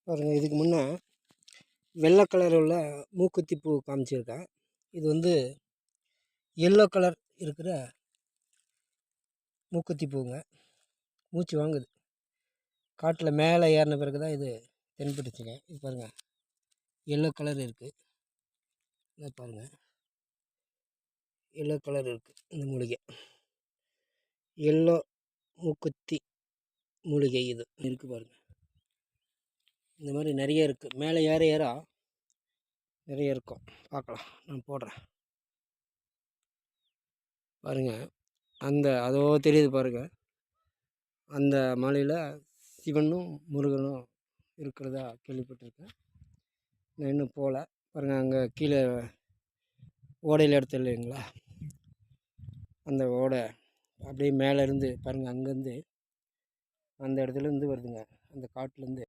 பாருங்கள், இதுக்கு முன்னே வெள்ளை கலர் உள்ள மூக்குத்தி பூ காமிச்சிருக்கேன். இது வந்து எல்லோ கலர் இருக்கிற மூக்குத்தி பூங்க. மூச்சு வாங்குது. காட்டில் மேலே ஏறின பிறகு தான் இது தென்பட்டுச்சுங்க. இது பாருங்கள், எல்லோ கலர் இருக்குது. இதை பாருங்கள், எல்லோ கலர் இருக்குது. இந்த மூலிகை எல்லோ மூக்குத்தி மூலிகை இது இருக்குது பாருங்கள். இந்த மாதிரி நிறைய இருக்குது. மேலே ஏற ஏற நிறைய இருக்கும். பார்க்கலாம், நான் போடுறேன் பாருங்கள். அதோ தெரியுது பாருங்கள், அந்த மலையில் சிவனும் முருகனும் இருக்கிறதா கேள்விப்பட்டிருக்கேன். நான் இன்னும் போகல. பாருங்கள், அங்கே கீழே ஓடையில் எடுத்து இல்லைங்களா, அந்த ஓடை அப்படியே மேலேருந்து பாருங்கள், அங்கேருந்து அந்த இடத்துலேருந்து வருதுங்க, அந்த காட்டிலேருந்து.